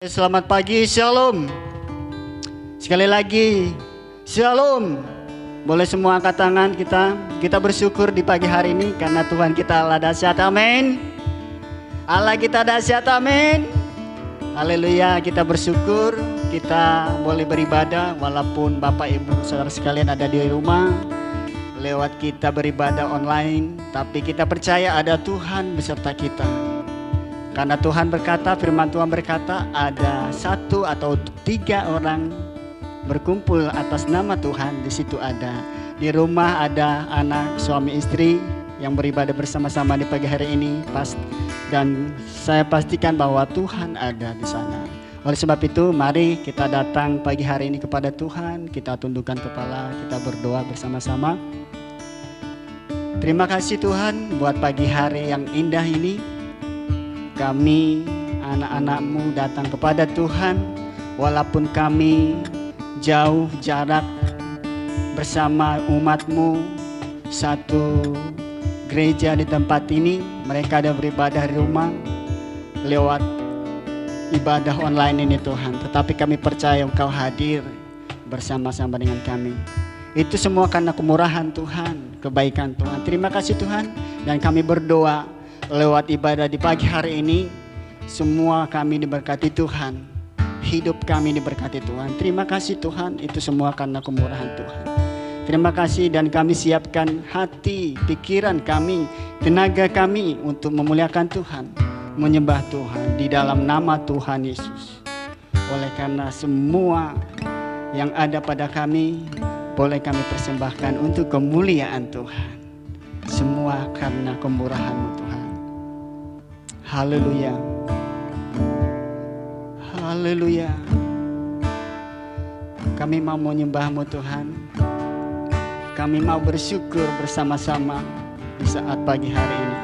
Selamat pagi, Shalom. Sekali lagi, Shalom. Boleh semua angkat tangan kita. Kita bersyukur di pagi hari ini karena Tuhan kita Allah dahsyat, amin. Allah kita dahsyat, amin. Haleluya, kita bersyukur kita boleh beribadah walaupun Bapak Ibu Saudara sekalian ada di rumah. Lewat kita beribadah online, tapi kita percaya ada Tuhan beserta kita. Karena Tuhan berkata, firman Tuhan berkata, ada 1 atau 3 orang berkumpul atas nama Tuhan, di situ ada. Di rumah ada anak, suami, istri yang beribadah bersama-sama di pagi hari ini. Dan saya pastikan bahwa Tuhan ada di sana. Oleh sebab itu, mari kita datang pagi hari ini kepada Tuhan. Kita tundukkan kepala, kita berdoa bersama-sama. Terima kasih Tuhan buat pagi hari yang indah ini. Kami anak-anak-Mu datang kepada Tuhan walaupun kami jauh jarak bersama umat-Mu, satu gereja di tempat ini. Mereka ada beribadah di rumah lewat ibadah online ini Tuhan. Tetapi kami percaya Engkau hadir bersama-sama dengan kami. Itu semua karena kemurahan Tuhan, kebaikan Tuhan. Terima kasih Tuhan. Dan kami berdoa lewat ibadah di pagi hari ini, semua kami diberkati Tuhan. Hidup kami diberkati Tuhan. Terima kasih Tuhan, itu semua karena kemurahan Tuhan. Terima kasih dan kami siapkan hati, pikiran kami, tenaga kami untuk memuliakan Tuhan, menyembah Tuhan di dalam nama Tuhan Yesus. Oleh karena semua yang ada pada kami, boleh kami persembahkan untuk kemuliaan Tuhan. Semua karena kemurahan-Mu Tuhan. Haleluya. Haleluya. Kami mau menyembah-Mu Tuhan. Kami mau bersyukur bersama-sama di saat pagi hari ini.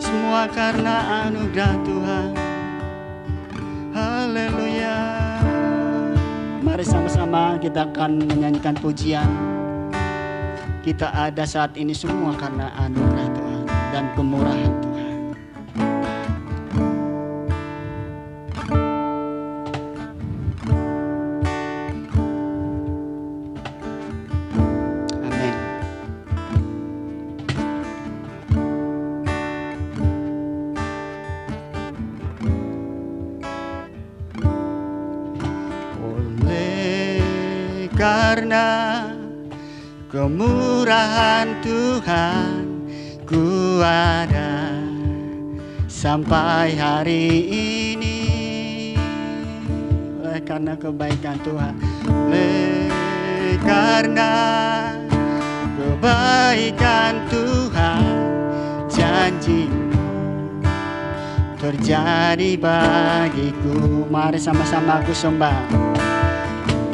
Semua karena anugerah Tuhan. Haleluya. Mari sama-sama kita akan menyanyikan pujian. Kita ada saat ini semua karena anugerah Tuhan dan kemurahan Tuhan. Amin. Oleh karena kemurahan Tuhan, ku ada sampai hari ini. Oleh karena kebaikan Tuhan, oleh karena kebaikan Tuhan, janji-Mu terjadi bagiku. Mari sama-sama aku sembah.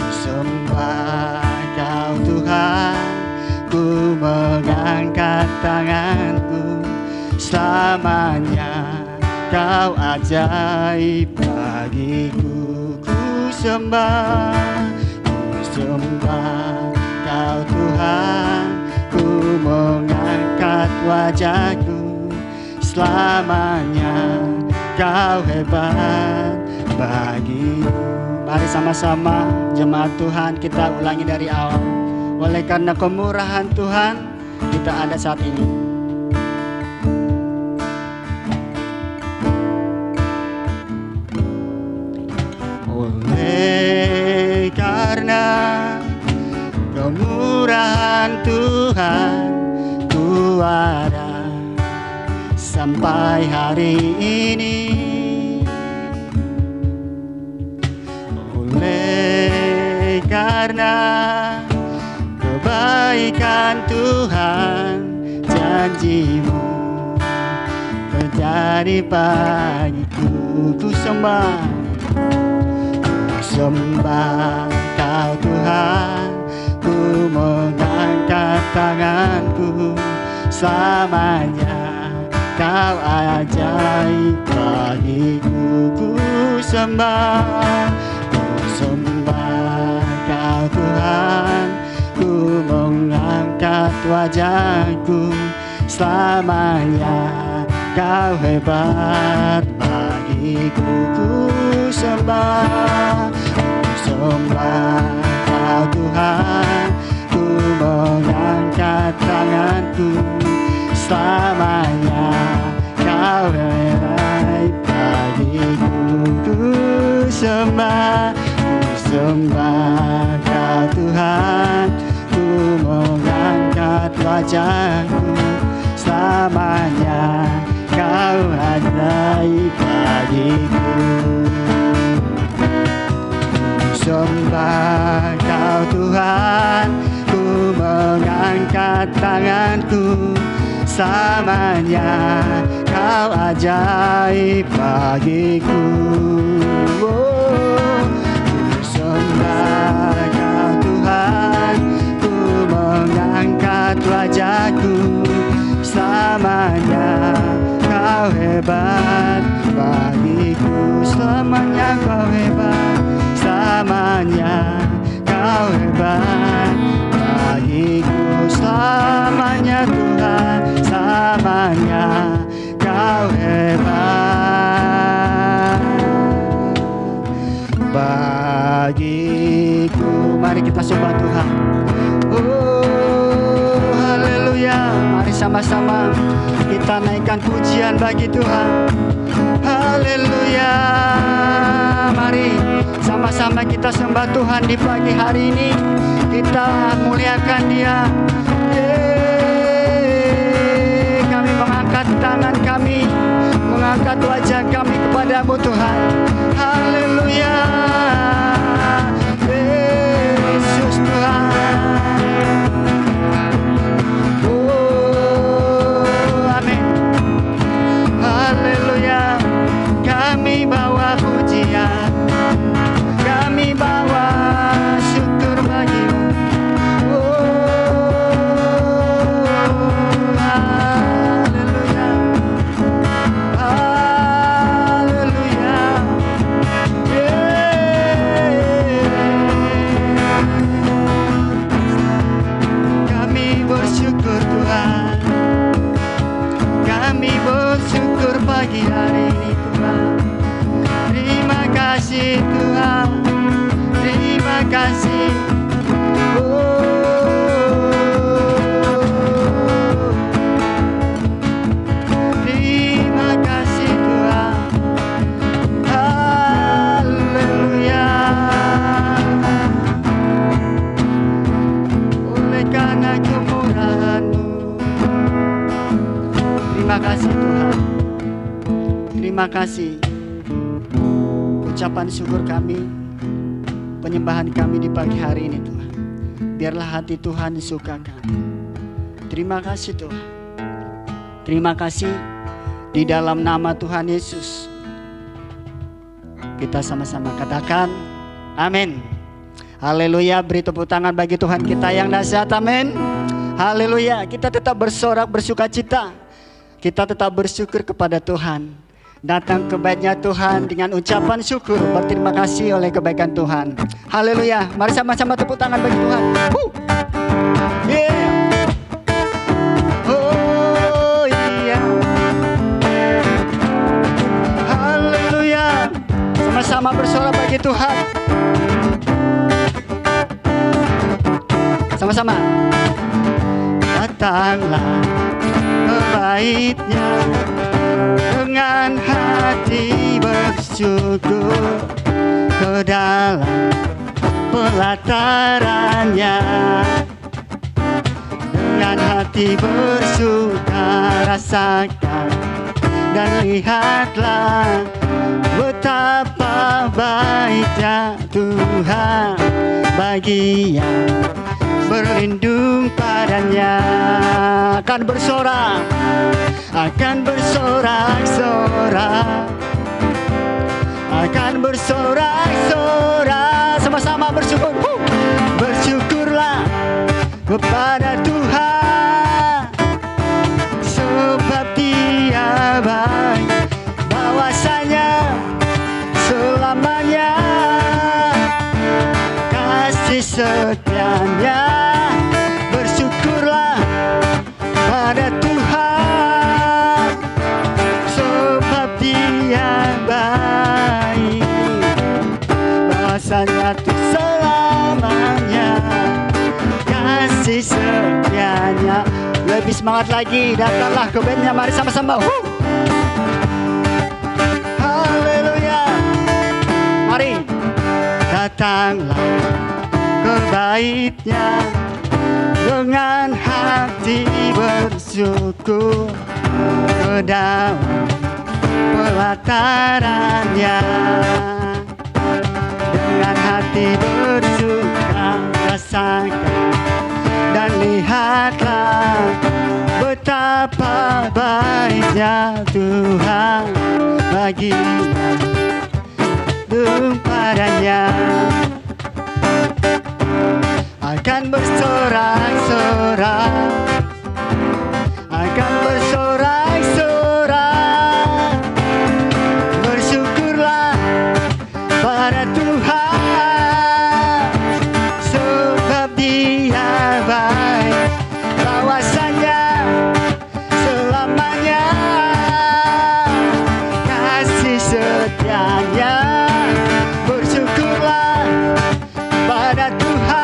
Sembah Kau Tuhan, ku mengangkat tanganku. Selamanya Kau ajaib bagiku. Ku sembah Kau Tuhan, ku mengangkat wajahku. Selamanya Kau hebat bagiku. Mari sama-sama jemaat Tuhan kita ulangi dari awal. Oleh karena kemurahan Tuhan kita ada saat ini. Oleh karena kemurahan Tuhan, ku ada sampai hari ini. Oleh karena kebaikan Tuhan, janji-Mu terjadi bagiku. Ku sembah Kau Tuhan, ku mengangkat tanganku. Selamanya Kau ajaib bagiku. Ku sembah Kau Tuhan, ku mengangkat wajahku. Selamanya Kau hebat bagiku, ku sembah Kau Tuhan, ku mengangkat tanganku selamanya. Kau hebat bagiku, ku sembah Kau Tuhan, ku mengangkat wajahku selamanya. Kau ajaib bagiku. Sembah Kau Tuhan, ku mengangkat tanganku selamanya. Kau ajaib bagiku. Sembah Kau Tuhan, ku mengangkat wajahku selamanya. Kau hebat bagiku, selamanya Kau hebat, selamanya Kau hebat bagiku, selamanya Tuhan, selamanya Kau hebat bagiku. Mari kita sembah Tuhan. Oh, haleluya. Mari sama-sama kita naikkan pujian bagi Tuhan. Haleluya. Mari sama-sama kita sembah Tuhan di pagi hari ini. Kita muliakan Dia. Kami mengangkat tangan kami, mengangkat wajah kami kepada-Mu Tuhan. Haleluya. Yesus Tuhan. Kami bawa pujian, kami bawa syukur bagi-Mu. Haleluya, haleluya. Kami bersyukur Tuhan, kami bersyukur pagi hari ini Tuhan. Terima kasih Tuhan, terima kasih. Terima kasih Tuhan. Haleluya. Oleh karena kemurahan-Mu. Terima kasih Tuhan. Terima kasih. Ucapan syukur kami, penyembahan kami di pagi hari ini Tuhan. Biarlah hati Tuhan disukakan. Terima kasih Tuhan. Terima kasih di dalam nama Tuhan Yesus. Kita sama-sama katakan amin. Haleluya. Beri tepuk tangan bagi Tuhan kita yang dahsyat. Amin. Haleluya. Kita tetap bersorak bersukacita. Kita tetap bersyukur kepada Tuhan. Datang ke bait-Nya Tuhan dengan ucapan syukur, berterima kasih oleh kebaikan Tuhan. Haleluya. Mari sama-sama tepuk tangan bagi Tuhan. Yeah. Oh iya. Haleluya. Sama-sama bersorak bagi Tuhan. Sama-sama. Datanglah ke bait-Nya dengan hati bersyukur, ke dalam pelatarannya dengan hati bersuka rasakan dan lihatlah betapa baiknya Tuhan bagi yang berlindung padanya. Akan bersorak, akan bersorak-sorak, akan bersorak-sorak. Sama-sama bersyukur. Bersyukurlah kepada Tuhan, sebab Dia baik, bahwasanya selamanya kasih setianya. Bersyukurlah pada Tuhan, kasih setianya. Lebih semangat lagi, datanglah ke bandnya, mari sama-sama. Haleluya. Mari datanglah ke baitnya dengan hati bersyukur ke dalam pelatarannya. Dengan hati bersuka rasakan dan lihatlah betapa baiknya Tuhan baginya padanya. Akan bersorak-sorak, akan bersorak-sorak, bersyukurlah pada Tuhan, sebab Dia baik, kawasannya selamanya, kasih setianya. Bersyukurlah pada Tuhan,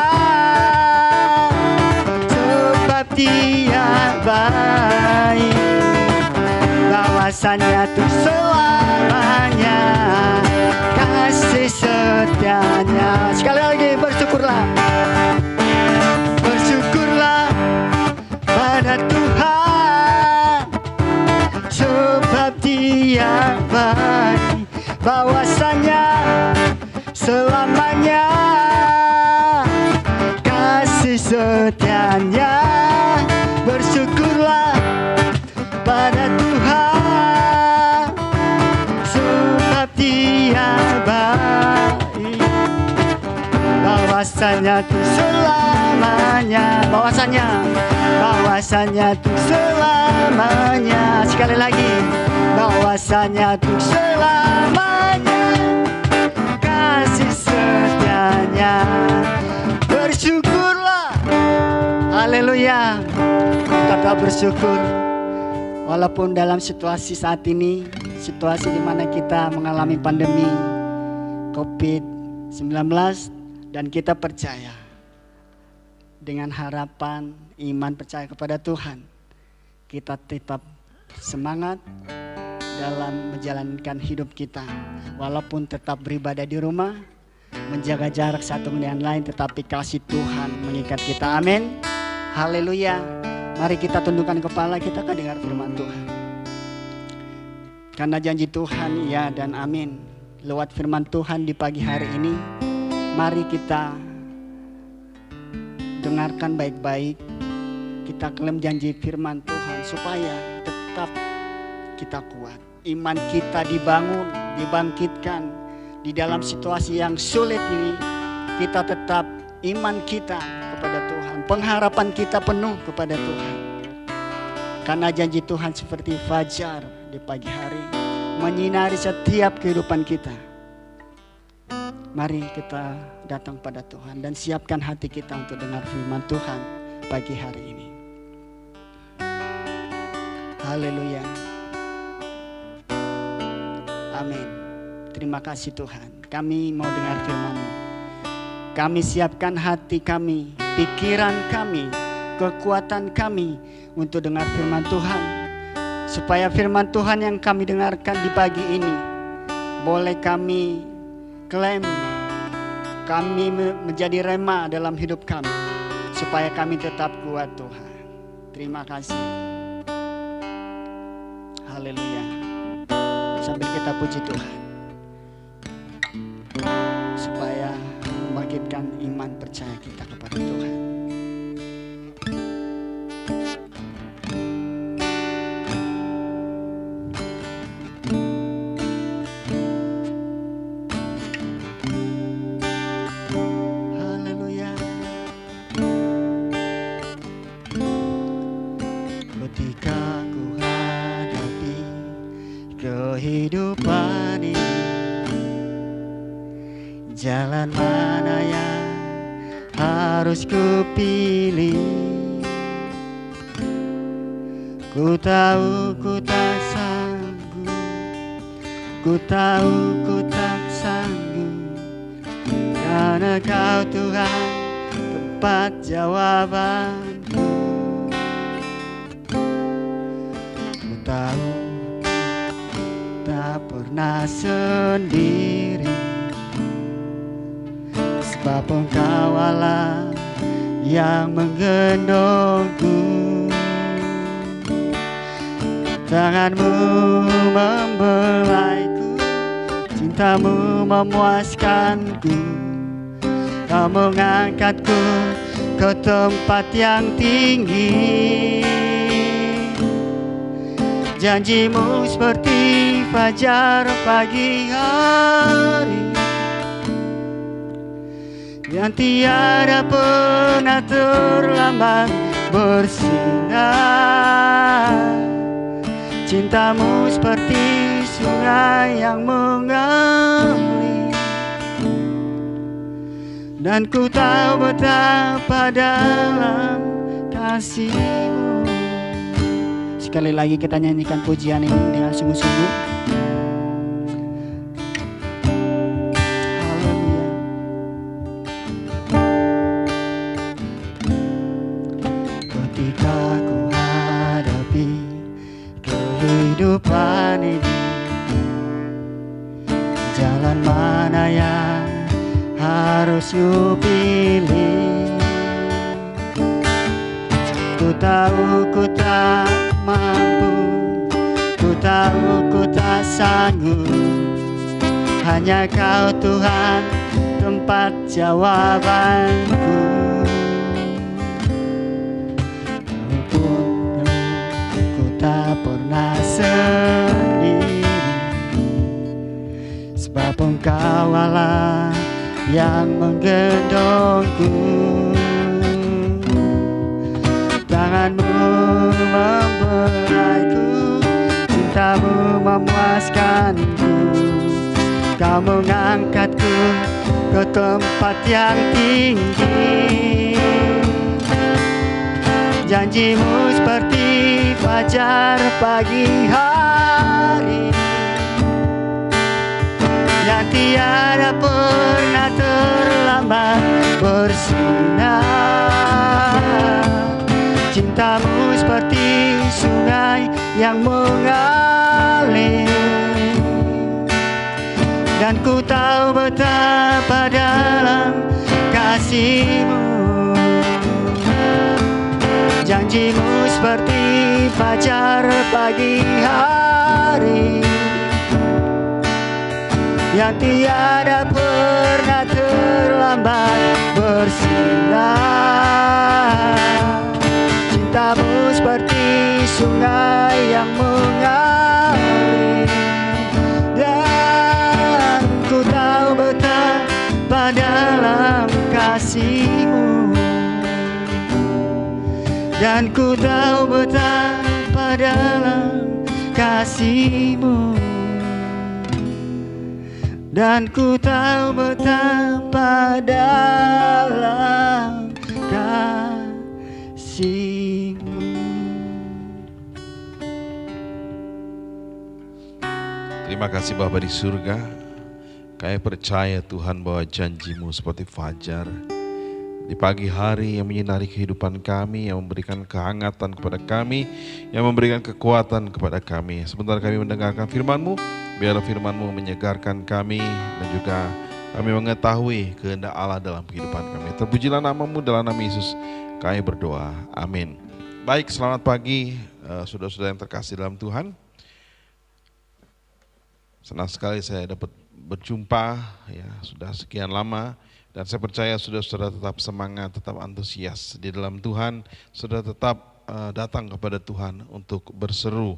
sebab Dia baik, kawasannya tuh selamanya, kasih setianya. Sekali lagi bersyukurlah, bersyukurlah pada Tuhan, sebab Dia baik, bahwasanya selamanya, kasih setianya. Bersyukurlah pada Tuhan, sebab Dia baik, bahwasanya tuh selamanya, bahwasanya tuh selamanya. Sekali lagi, bahwasanya tuh selamanya, kasih setianya. Bersyukurlah, haleluya. Tetap bersyukur walaupun dalam situasi saat ini, situasi di mana kita mengalami pandemi COVID-19, dan kita percaya dengan harapan, iman, percaya kepada Tuhan, kita tetap semangat dalam menjalankan hidup kita, walaupun tetap beribadah di rumah, menjaga jarak satu dengan lain, tetapi kasih Tuhan mengikat kita. Amin, haleluya. Mari kita tundukkan kepala, kita akan dengar firman Tuhan. Karena janji Tuhan ya dan amin. Lewat firman Tuhan di pagi hari ini, mari kita dengarkan baik-baik. Kita klaim janji firman Tuhan supaya tetap kita kuat. Iman kita dibangun, dibangkitkan di dalam situasi yang sulit ini. Kita tetap iman kita kepada Tuhan, pengharapan kita penuh kepada Tuhan. Karena janji Tuhan seperti fajar di pagi hari, menyinari setiap kehidupan kita. Mari kita datang pada Tuhan dan siapkan hati kita untuk dengar firman Tuhan pagi hari ini. Haleluya. Amin. Terima kasih Tuhan. Kami mau dengar firman-Mu. Kami siapkan hati kami, pikiran kami, kekuatan kami untuk dengar firman Tuhan. Supaya firman Tuhan yang kami dengarkan di pagi ini boleh kami klaim, kami menjadi rema dalam hidup kami, supaya kami tetap kuat Tuhan. Terima kasih. Haleluya. Sambil kita puji Tuhan, supaya membangkitkan iman percaya kita kepada Tuhan. Kehidupan ini, jalan mana yang harus kupilih? Ku tahu ku tak sanggup, ku tahu ku tak sanggup, karena Kau Tuhan tempat jawabanku. Ku tahu tak pernah sendiri, sebab Engkau Allah yang menggendongku. Tanganmu membelaiku, cintamu memuaskanku. Kau mengangkatku ke tempat yang tinggi. Janjimu seperti fajar pagi hari, yang tiada pernah terlambat bersinar. Cintamu seperti sungai yang mengalir, dan ku tahu betapa dalam kasih-Mu. Sekali lagi kita nyanyikan pujian ini dengan sungguh-sungguh. Haleluya. Ketika ku hadapi kehidupan ini, jalan mana yang harus ku pilih? Ku tahu ku tak mampu, ku tahu ku tak sanggup. Hanya Kau Tuhan tempat jawabanku. Walaupun ku tak pernah sendiri, sebab Engkau Allah yang menggendongku. Tanganmu membelaiku, cintamu memuaskanku. Kau mengangkatku ke tempat yang tinggi. Janjimu seperti fajar pagi hari, yang tiada pernah terlambat bersinar. Cintamu seperti sungai yang mengalir, dan ku tahu betapa dalam kasih-Mu. Janjimu seperti fajar pagi hari, yang tiada pernah terlambat bersinar. Cintamu seperti sungai yang mengalir, dan ku tahu betapa dalam kasih-Mu. Dan ku tahu betapa dalam kasih-Mu. Dan ku tahu betapa dalam kasih-Mu. Terima kasih Bapa di surga. Kami percaya Tuhan bahwa janji-Mu seperti fajar di pagi hari yang menyinari kehidupan kami, yang memberikan kehangatan kepada kami, yang memberikan kekuatan kepada kami. Sebentar kami mendengarkan firman-Mu, biarlah firman-Mu menyegarkan kami dan juga kami mengetahui kehendak Allah dalam kehidupan kami. Terpujilah nama-Mu, dalam nama Yesus kami berdoa. Amin. Baik, selamat pagi saudara-saudara yang terkasih dalam Tuhan. Senang sekali saya dapat berjumpa, ya sudah sekian lama, dan saya percaya saudara-saudara tetap semangat, tetap antusias di dalam Tuhan, saudara tetap datang kepada Tuhan untuk berseru,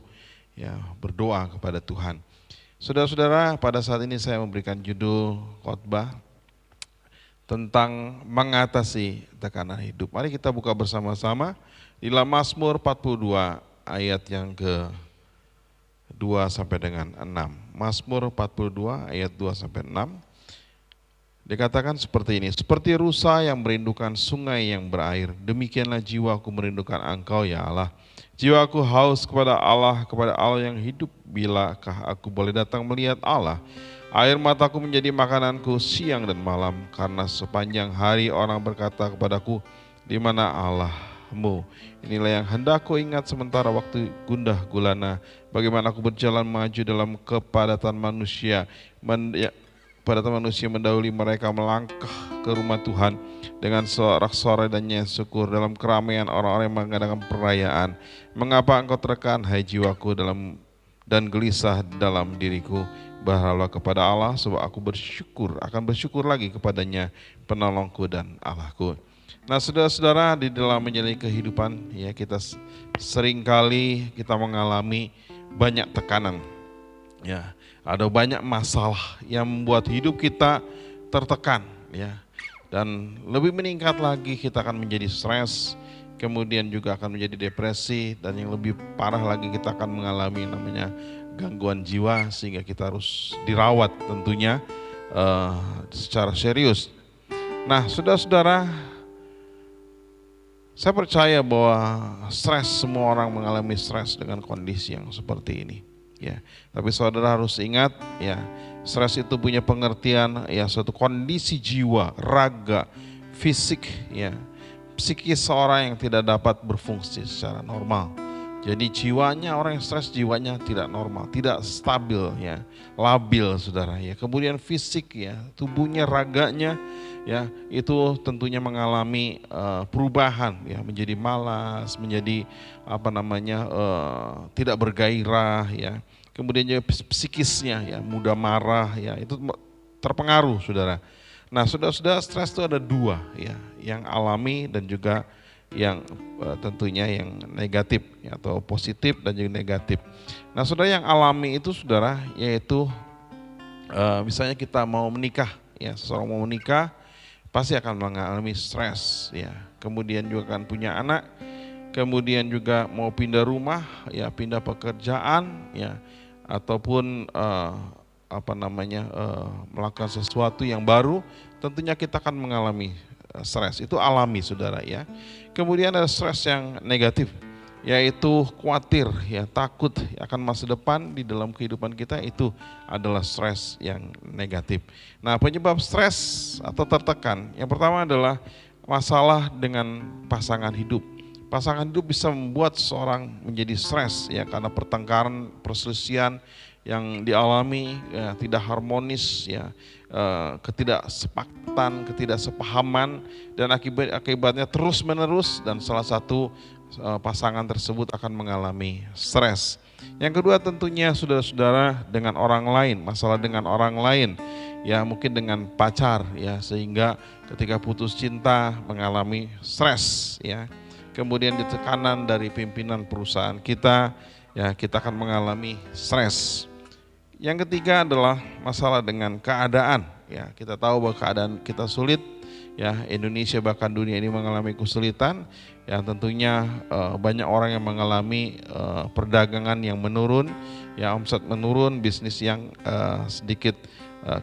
ya berdoa kepada Tuhan. Saudara-saudara, pada saat ini saya memberikan judul khotbah tentang mengatasi tekanan hidup. Mari kita buka bersama-sama di dalam Mazmur 42 ayat yang ke 2 sampai dengan 6. Mazmur 42 ayat 2 sampai 6. Dikatakan seperti ini, seperti rusa yang merindukan sungai yang berair, demikianlah jiwaku merindukan Engkau ya Allah. Jiwaku haus kepada Allah yang hidup. Bilakah aku boleh datang melihat Allah? Air mataku menjadi makananku siang dan malam, karena sepanjang hari orang berkata kepadaku, di mana Allahmu? Inilah yang hendak ku ingat sementara waktu gundah gulana, bagaimana aku berjalan maju dalam kepadatan manusia, padatan manusia mendahului mereka melangkah ke rumah Tuhan dengan sorak-sorai dan nyanyian syukur dalam keramaian orang-orang yang mengadakan perayaan. Mengapa engkau tertekan, hai jiwaku, dan gelisah dalam diriku? Berharaplah kepada Allah, sebab aku akan bersyukur lagi kepadanya, penolongku dan Allahku. Nah, saudara-saudara, di dalam menjalani kehidupan, ya, kita seringkali kita mengalami banyak tekanan, ya, ada banyak masalah yang membuat hidup kita tertekan, ya, dan lebih meningkat lagi kita akan menjadi stres, kemudian juga akan menjadi depresi, dan yang lebih parah lagi kita akan mengalami yang namanya gangguan jiwa, sehingga kita harus dirawat tentunya secara serius. Nah, saudara-saudara, saya percaya bahwa stres, semua orang mengalami stres dengan kondisi yang seperti ini, ya. Tapi saudara harus ingat, ya, stres itu punya pengertian, ya, suatu kondisi jiwa, raga, fisik, ya, psikis seorang yang tidak dapat berfungsi secara normal. Jadi jiwanya, orang yang stres jiwanya tidak normal, tidak stabil, ya, labil, saudara, ya. Kemudian fisik, ya, tubuhnya, raganya, ya, itu tentunya mengalami perubahan, ya, menjadi malas, menjadi tidak bergairah, ya. Kemudian juga psikisnya, ya, mudah marah, ya, itu terpengaruh, saudara. Nah, saudara-saudara, stres itu ada dua, ya, yang alami dan juga yang tentunya yang negatif, ya, atau positif dan juga negatif. Nah, saudara, yang alami itu, saudara, yaitu misalnya kita mau menikah, ya, seseorang mau menikah pasti akan mengalami stres, ya. Kemudian juga akan punya anak, kemudian juga mau pindah rumah, ya, pindah pekerjaan, ya, ataupun melakukan sesuatu yang baru, tentunya kita akan mengalami stres. Itu alami, saudara, ya. Kemudian ada stres yang negatif, yaitu khawatir, ya, takut akan masa depan di dalam kehidupan kita, itu adalah stres yang negatif. Nah, penyebab stres atau tertekan, yang pertama adalah masalah dengan pasangan hidup. Pasangan hidup bisa membuat seseorang menjadi stres, ya, karena pertengkaran, perselisihan yang dialami, ya, tidak harmonis, ya, ketidaksepakatan, ketidaksepahaman, dan akibatnya terus menerus, dan salah satu pasangan tersebut akan mengalami stres. Yang kedua, tentunya saudara-saudara, dengan orang lain, masalah dengan orang lain, ya, mungkin dengan pacar, ya, sehingga ketika putus cinta mengalami stres, ya. Kemudian di tekanan dari pimpinan perusahaan kita, ya, kita akan mengalami stres. Yang ketiga adalah masalah dengan keadaan, ya. Kita tahu bahwa keadaan kita sulit, ya, Indonesia bahkan dunia ini mengalami kesulitan, ya, tentunya banyak orang yang mengalami perdagangan yang menurun, ya, omset menurun, bisnis yang sedikit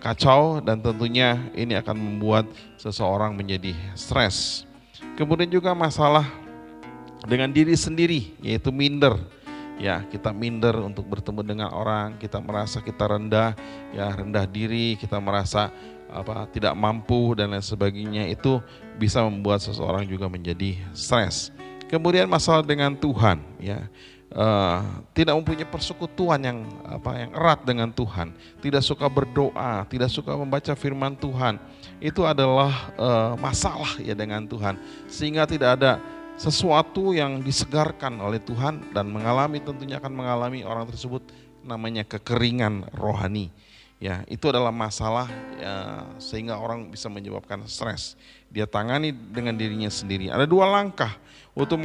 kacau, dan tentunya ini akan membuat seseorang menjadi stres. Kemudian juga masalah dengan diri sendiri, yaitu minder. Ya, kita minder untuk bertemu dengan orang, kita merasa kita rendah, ya, rendah diri, kita merasa tidak mampu dan lain sebagainya. Itu bisa membuat seseorang juga menjadi stres. Kemudian masalah dengan Tuhan, ya, tidak mempunyai persekutuan yang erat dengan Tuhan, tidak suka berdoa, tidak suka membaca firman Tuhan. Itu adalah masalah, ya, dengan Tuhan, sehingga tidak ada sesuatu yang disegarkan oleh Tuhan, dan tentunya akan mengalami orang tersebut namanya kekeringan rohani, ya. Itu adalah masalah, ya, sehingga orang bisa menyebabkan stres. Dia tangani dengan dirinya sendiri. Ada dua langkah untuk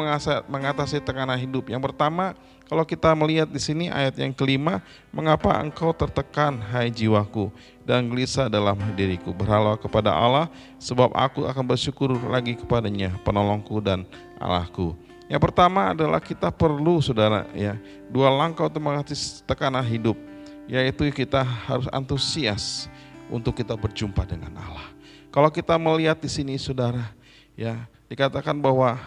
mengatasi tekanan hidup. Yang pertama, kalau kita melihat di sini ayat yang kelima, mengapa engkau tertekan, hai jiwaku, dan gelisah dalam diriku? Berharaplah kepada Allah, sebab aku akan bersyukur lagi kepadanya, penolongku dan Allahku. Yang pertama adalah kita perlu, saudara, ya, dua langkah untuk mengatasi tekanan hidup, yaitu kita harus antusias untuk kita berjumpa dengan Allah. Kalau kita melihat di sini saudara, ya dikatakan bahwa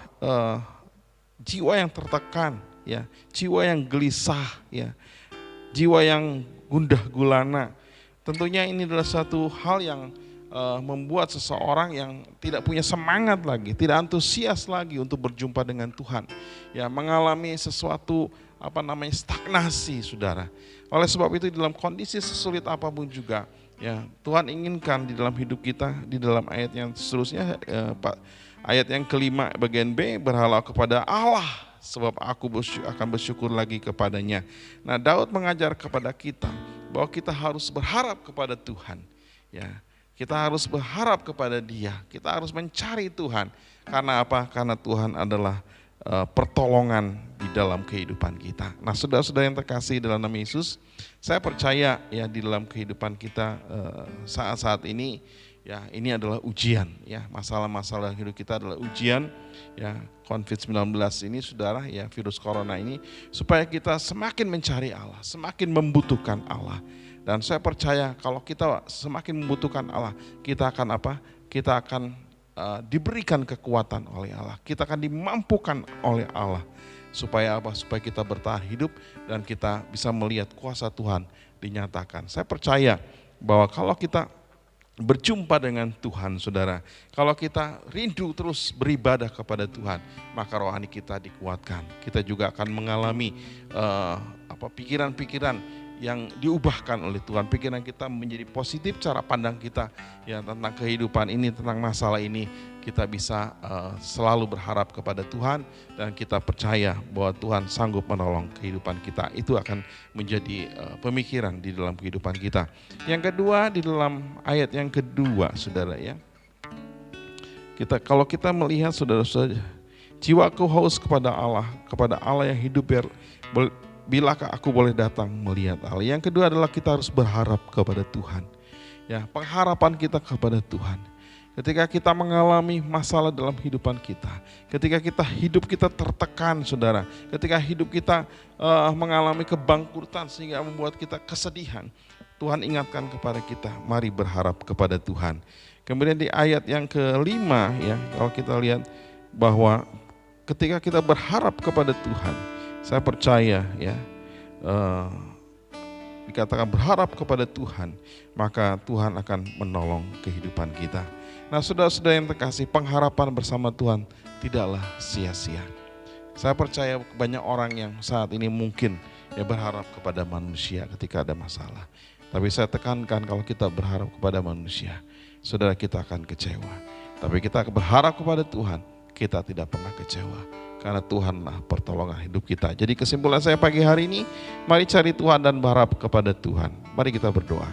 jiwa yang tertekan, ya, jiwa yang gelisah, ya, jiwa yang gundah gulana. Tentunya ini adalah satu hal yang membuat seseorang yang tidak punya semangat lagi, tidak antusias lagi untuk berjumpa dengan Tuhan, ya, mengalami sesuatu stagnasi, saudara. Oleh sebab itu dalam kondisi sesulit apapun juga, ya, Tuhan inginkan di dalam hidup kita, di dalam ayat yang seterusnya, ayat yang kelima bagian B, berhala kepada Allah sebab aku akan bersyukur lagi kepadanya. Nah, Daud mengajar kepada kita bahwa kita harus berharap kepada Tuhan, ya. Kita harus berharap kepada Dia, kita harus mencari Tuhan. Karena apa? Karena Tuhan adalah pertolongan di dalam kehidupan kita. Nah, saudara-saudara yang terkasih dalam nama Yesus, saya percaya ya di dalam kehidupan kita saat-saat ini, ya, ini adalah ujian, ya, masalah-masalah hidup kita adalah ujian, ya, COVID-19 ini, saudara, ya, virus corona ini, supaya kita semakin mencari Allah, semakin membutuhkan Allah. Dan saya percaya kalau kita semakin membutuhkan Allah, kita akan apa? Kita akan diberikan kekuatan oleh Allah. Kita akan dimampukan oleh Allah. Supaya apa? Supaya kita bertahan hidup dan kita bisa melihat kuasa Tuhan dinyatakan. Saya percaya bahwa kalau kita berjumpa dengan Tuhan, saudara, kalau kita rindu terus beribadah kepada Tuhan, maka rohani kita dikuatkan. Kita juga akan mengalami pikiran-pikiran yang diubahkan oleh Tuhan. Pikiran kita menjadi positif, cara pandang kita ya tentang kehidupan ini, tentang masalah ini, kita bisa selalu berharap kepada Tuhan dan kita percaya bahwa Tuhan sanggup menolong kehidupan kita. Itu akan menjadi pemikiran di dalam kehidupan kita. Yang kedua, di dalam ayat yang kedua, saudara, ya, kalau kita melihat, saudara-saudara, jiwaku haus kepada Allah yang hidup, bilakah aku boleh datang melihat Allah. Yang kedua adalah kita harus berharap kepada Tuhan. Ya, pengharapan kita kepada Tuhan. Ketika kita mengalami masalah dalam kehidupan kita, ketika hidup kita tertekan, saudara, ketika hidup kita mengalami kebangkrutan sehingga membuat kita kesedihan, Tuhan ingatkan kepada kita, mari berharap kepada Tuhan. Kemudian di ayat yang kelima, ya, kalau kita lihat bahwa ketika kita berharap kepada Tuhan, saya percaya, ya, dikatakan berharap kepada Tuhan, maka Tuhan akan menolong kehidupan kita. Nah, saudara-saudara yang terkasih, pengharapan bersama Tuhan tidaklah sia-sia. Saya percaya banyak orang yang saat ini mungkin ya berharap kepada manusia ketika ada masalah. Tapi saya tekankan, kalau kita berharap kepada manusia, saudara, kita akan kecewa. Tapi kita berharap kepada Tuhan, kita tidak pernah kecewa. Karena Tuhanlah pertolongan hidup kita. Jadi kesimpulan saya pagi hari ini, mari cari Tuhan dan berharap kepada Tuhan. Mari kita berdoa.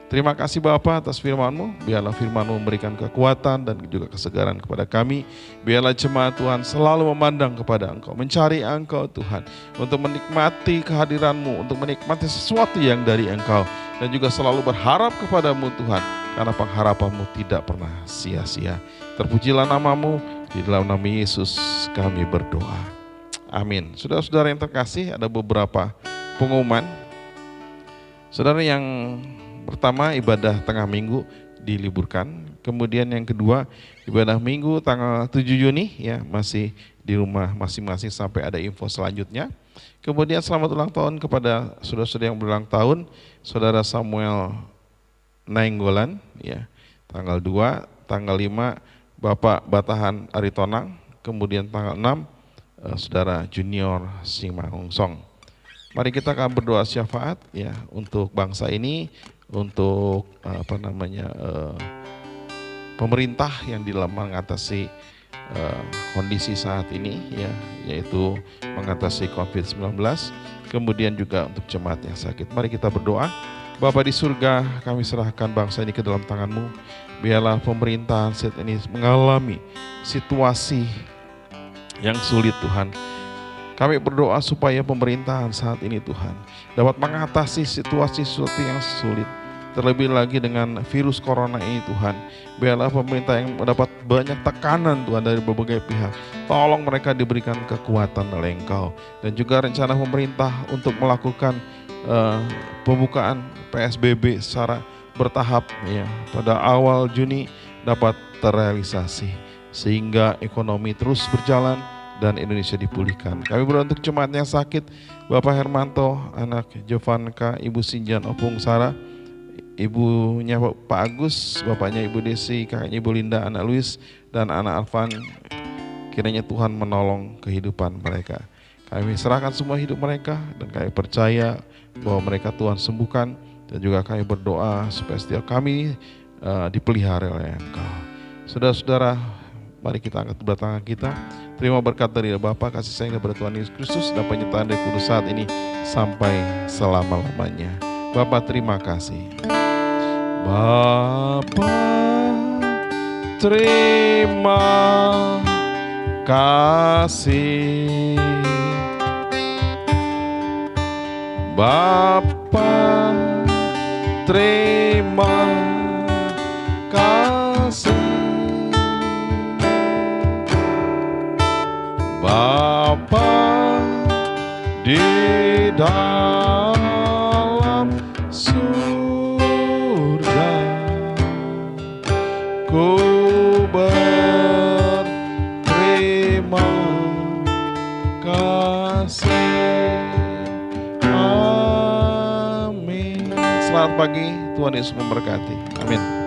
Terima kasih Bapa atas firman-Mu. Biarlah firman-Mu memberikan kekuatan dan juga kesegaran kepada kami. Biarlah jemaat Tuhan selalu memandang kepada Engkau, mencari Engkau Tuhan, untuk menikmati kehadiran-Mu, untuk menikmati sesuatu yang dari Engkau, dan juga selalu berharap kepada-Mu Tuhan, karena pengharapan-Mu tidak pernah sia-sia. Terpujilah nama-Mu, di dalam nama Yesus kami berdoa. Amin. Saudara-saudara yang terkasih, ada beberapa pengumuman. Saudara, yang pertama, ibadah tengah minggu diliburkan. Kemudian yang kedua, ibadah minggu tanggal 7 Juni ya, masih di rumah masing-masing sampai ada info selanjutnya. Kemudian selamat ulang tahun kepada saudara-saudara yang berulang tahun. Saudara Samuel Nainggolan ya, tanggal 2, tanggal 5 Bapak Batahan Aritonang, kemudian tanggal 6 Saudara Junior Simanungsong. Mari kita akan berdoa syafaat ya untuk bangsa ini, untuk pemerintah yang di dalam mengatasi kondisi saat ini ya, yaitu mengatasi COVID-19, kemudian juga untuk jemaat yang sakit. Mari kita berdoa. Bapa di surga, kami serahkan bangsa ini ke dalam tangan-Mu. Biarlah pemerintahan saat ini mengalami situasi yang sulit Tuhan. Kami berdoa supaya pemerintahan saat ini Tuhan dapat mengatasi situasi yang sulit. Terlebih lagi dengan virus corona ini Tuhan. Biarlah pemerintah yang mendapat banyak tekanan Tuhan dari berbagai pihak, tolong mereka diberikan kekuatan oleh Engkau. Dan juga rencana pemerintah untuk melakukan pembukaan PSBB secara bertahap ya, pada awal Juni dapat terrealisasi sehingga ekonomi terus berjalan dan Indonesia dipulihkan. Kami berdoa untuk jemaat yang sakit, Bapak Hermanto, anak Jovanka, Ibu Sinjan Opung Sarah, ibunya Pak Agus, bapaknya Ibu Desi, kakaknya Ibu Linda, anak Luis, dan anak Alvan. Kiranya Tuhan menolong kehidupan mereka. Kami serahkan semua hidup mereka dan kami percaya bahwa mereka Tuhan sembuhkan, dan juga kami berdoa supaya setiap kami dipelihara oleh Engkau. Saudara-saudara, mari kita angkat kedua tangan kita. Terima berkat dari Bapa, kasih sayang dari Tuhan Yesus Kristus, dan penyertaan dari Kudus saat ini sampai selama-lamanya. Bapa, terima kasih. Bapa, terima kasih. Bapa, terima kasih. Bapa di dalam surga, ku berterima kasih. Amin. Selamat pagi, Tuhan Yesus memberkati. Amin.